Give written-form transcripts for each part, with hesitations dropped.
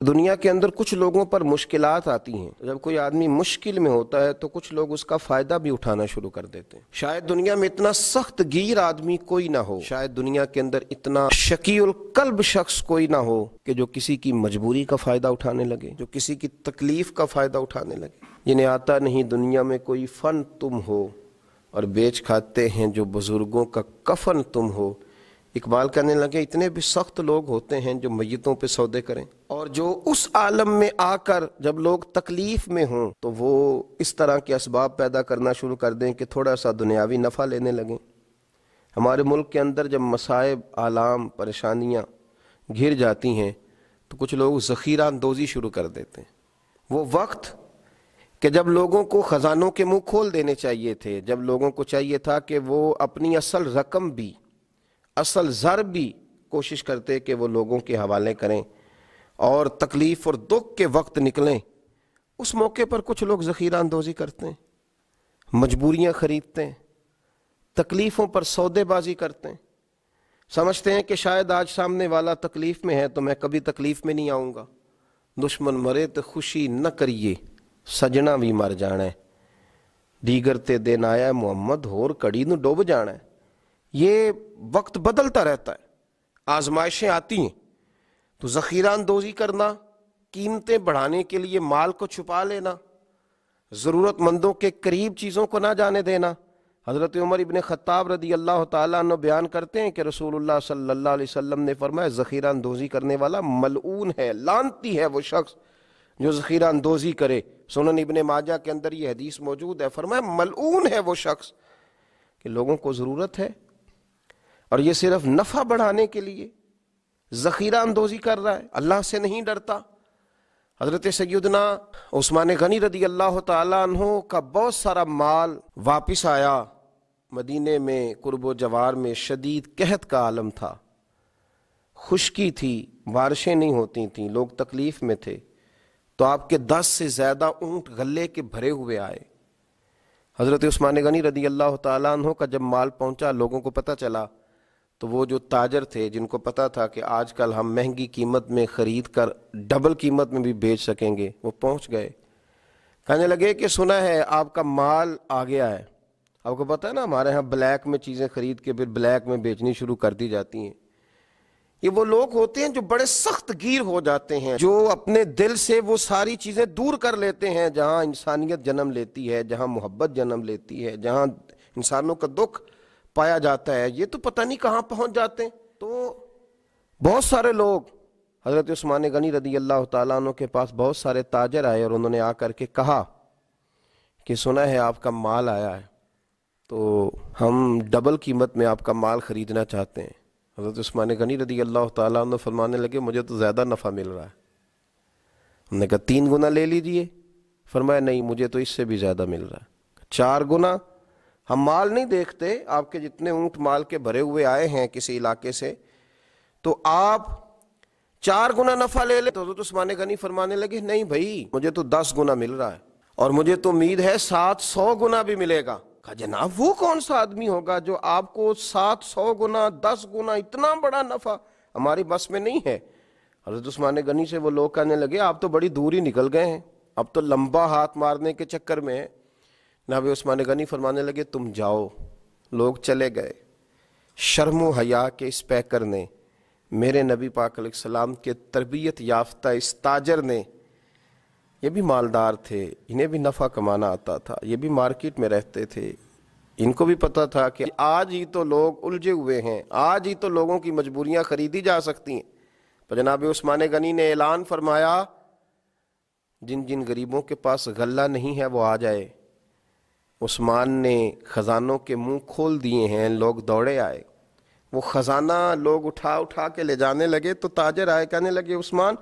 دنیا کے اندر کچھ لوگوں پر مشکلات آتی ہیں، جب کوئی آدمی مشکل میں ہوتا ہے تو کچھ لوگ اس کا فائدہ بھی اٹھانا شروع کر دیتے ہیں۔ شاید دنیا میں اتنا سخت گیر آدمی کوئی نہ ہو، شاید دنیا کے اندر اتنا شقی القلب شخص کوئی نہ ہو کہ جو کسی کی مجبوری کا فائدہ اٹھانے لگے، جو کسی کی تکلیف کا فائدہ اٹھانے لگے۔ جنہیں آتا نہیں دنیا میں کوئی فن تم ہو، اور بیچ کھاتے ہیں جو بزرگوں کا کفن تم ہو۔ اقبال کہنے لگے اتنے بھی سخت لوگ ہوتے ہیں جو میتوں پہ سودے کریں، اور جو اس عالم میں آ کر جب لوگ تکلیف میں ہوں تو وہ اس طرح کے اسباب پیدا کرنا شروع کر دیں کہ تھوڑا سا دنیاوی نفع لینے لگیں۔ ہمارے ملک کے اندر جب مصائب، آلام، پریشانیاں گھر جاتی ہیں تو کچھ لوگ ذخیرہ اندوزی شروع کر دیتے ہیں۔ وہ وقت کہ جب لوگوں کو خزانوں کے منہ کھول دینے چاہیے تھے، جب لوگوں کو چاہیے تھا کہ وہ اپنی اصل رقم بھی، اصل زر بھی کوشش کرتے کہ وہ لوگوں کے حوالے کریں اور تکلیف اور دکھ کے وقت نکلیں، اس موقع پر کچھ لوگ ذخیرہ اندوزی کرتے ہیں، مجبوریاں خریدتے ہیں، تکلیفوں پر سودے بازی کرتے ہیں، سمجھتے ہیں کہ شاید آج سامنے والا تکلیف میں ہے تو میں کبھی تکلیف میں نہیں آؤں گا۔ دشمن مرے تو خوشی نہ کریے، سجنا بھی مر جانا ہے، دیگر تے دن آیا محمد ہور کڑی نو ڈوب جانا ہے۔ یہ وقت بدلتا رہتا ہے، آزمائشیں آتی ہیں، تو ذخیرہ اندوزی کرنا، قیمتیں بڑھانے کے لیے مال کو چھپا لینا، ضرورت مندوں کے قریب چیزوں کو نہ جانے دینا۔ حضرت عمر ابن خطاب رضی اللہ تعالیٰ عنہ بیان کرتے ہیں کہ رسول اللہ صلی اللہ علیہ وسلم نے فرمایا ذخیرہ اندوزی کرنے والا ملعون ہے، لعنتی ہے وہ شخص جو ذخیرہ اندوزی کرے۔ سنن ابن ماجہ کے اندر یہ حدیث موجود ہے، فرمایا ملعون ہے وہ شخص کہ لوگوں کو ضرورت ہے اور یہ صرف نفع بڑھانے کے لیے ذخیرہ اندوزی کر رہا ہے، اللہ سے نہیں ڈرتا۔ حضرت سیدنا عثمان غنی رضی اللہ تعالیٰ عنہ کا بہت سارا مال واپس آیا۔ مدینے میں قرب و جوار میں شدید قحط کا عالم تھا، خشکی تھی، بارشیں نہیں ہوتی تھیں، لوگ تکلیف میں تھے، تو آپ کے 10 سے زیادہ اونٹ غلے کے بھرے ہوئے آئے۔ حضرت عثمان غنی رضی اللہ تعالیٰ عنہ کا جب مال پہنچا، لوگوں کو پتہ چلا، تو وہ جو تاجر تھے جن کو پتہ تھا کہ آج کل ہم مہنگی قیمت میں خرید کر ڈبل قیمت میں بھی بیچ سکیں گے، وہ پہنچ گئے، کہنے لگے کہ سنا ہے آپ کا مال آ گیا ہے۔ آپ کو پتہ ہے نا ہمارے ہاں بلیک میں چیزیں خرید کے پھر بلیک میں بیچنی شروع کر دی جاتی ہیں۔ یہ وہ لوگ ہوتے ہیں جو بڑے سخت گیر ہو جاتے ہیں، جو اپنے دل سے وہ ساری چیزیں دور کر لیتے ہیں جہاں انسانیت جنم لیتی ہے، جہاں محبت جنم لیتی ہے، جہاں انسانوں کا دکھ پایا جاتا ہے، یہ تو پتہ نہیں کہاں پہنچ جاتے ہیں۔ تو بہت سارے لوگ حضرت عثمان غنی رضی اللہ تعالیٰ عنہ کے پاس، بہت سارے تاجر آئے اور انہوں نے آ کر کے کہا کہ سنا ہے آپ کا مال آیا ہے، تو ہم ڈبل قیمت میں آپ کا مال خریدنا چاہتے ہیں۔ حضرت عثمان غنی رضی اللہ تعالیٰ عنہ فرمانے لگے مجھے تو زیادہ نفع مل رہا ہے۔ ہم نے کہا 3 گنا لے لیجئے۔ فرمایا نہیں، مجھے تو اس سے بھی زیادہ مل رہا ہے، 4 گنا۔ ہم مال نہیں دیکھتے، آپ کے جتنے اونٹ مال کے بھرے ہوئے آئے ہیں کسی علاقے سے، تو آپ 4 گنا نفع لے لیں۔ تو حضرت عثمان غنی فرمانے لگے نہیں بھائی، مجھے تو 10 گنا مل رہا ہے، اور مجھے تو امید ہے 700 گنا بھی ملے گا۔ کہا جناب وہ کون سا آدمی ہوگا جو آپ کو 700 گنا، 10 گنا، اتنا بڑا نفع ہماری بس میں نہیں ہے۔ حضرت عثمان غنی سے وہ لوگ کہنے لگے آپ تو بڑی دور ہی نکل گئے ہیں، اب تو لمبا ہاتھ مارنے کے چکر میں ہیں۔ جناب عثمان غنی فرمانے لگے تم جاؤ۔ لوگ چلے گئے۔ شرم و حیا کے اس پیکر نے، میرے نبی پاک علیہ السلام کے تربیت یافتہ اس تاجر نے، یہ بھی مالدار تھے، انہیں بھی نفع کمانا آتا تھا، یہ بھی مارکیٹ میں رہتے تھے، ان کو بھی پتہ تھا کہ آج ہی تو لوگ الجھے ہوئے ہیں، آج ہی تو لوگوں کی مجبوریاں خریدی جا سکتی ہیں۔ تو جناب عثمان غنی نے اعلان فرمایا جن جن غریبوں کے پاس غلہ نہیں ہے وہ آ جائے۔ عثمان نے خزانوں کے منہ کھول دیے ہیں، لوگ دوڑے آئے، وہ خزانہ لوگ اٹھا اٹھا کے لے جانے لگے۔ تو تاجر آئے، کہنے لگے عثمان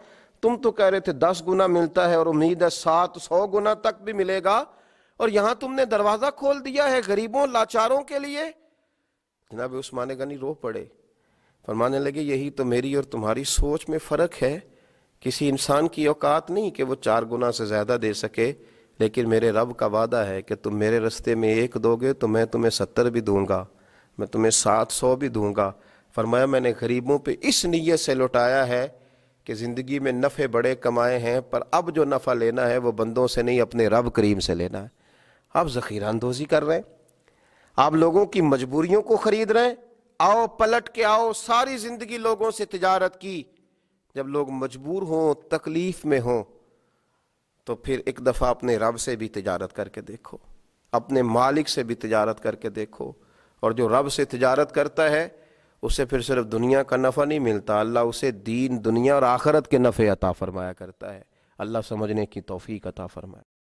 تم تو کہہ رہے تھے 10 گنا ملتا ہے اور امید ہے 700 گنا تک بھی ملے گا، اور یہاں تم نے دروازہ کھول دیا ہے غریبوں لاچاروں کے لیے۔ جناب عثمان غنی رو پڑے، فرمانے لگے یہی تو میری اور تمہاری سوچ میں فرق ہے۔ کسی انسان کی اوقات نہیں کہ وہ 4 گنا سے زیادہ دے سکے، لیکن میرے رب کا وعدہ ہے کہ تم میرے رستے میں 1 دو گے تو میں تمہیں 70 بھی دوں گا، میں تمہیں 700 بھی دوں گا۔ فرمایا میں نے غریبوں پہ اس نیت سے لوٹایا ہے کہ زندگی میں نفع بڑے کمائے ہیں، پر اب جو نفع لینا ہے وہ بندوں سے نہیں، اپنے رب کریم سے لینا ہے۔ آپ ذخیرہ اندوزی کر رہے ہیں، آپ لوگوں کی مجبوریوں کو خرید رہے ہیں۔ آؤ پلٹ کے آؤ، ساری زندگی لوگوں سے تجارت کی، جب لوگ مجبور ہوں، تکلیف میں ہوں، تو پھر ایک دفعہ اپنے رب سے بھی تجارت کر کے دیکھو، اپنے مالک سے بھی تجارت کر کے دیکھو۔ اور جو رب سے تجارت کرتا ہے اسے پھر صرف دنیا کا نفع نہیں ملتا، اللہ اسے دین، دنیا اور آخرت کے نفع عطا فرمایا کرتا ہے۔ اللہ سمجھنے کی توفیق عطا فرمائے۔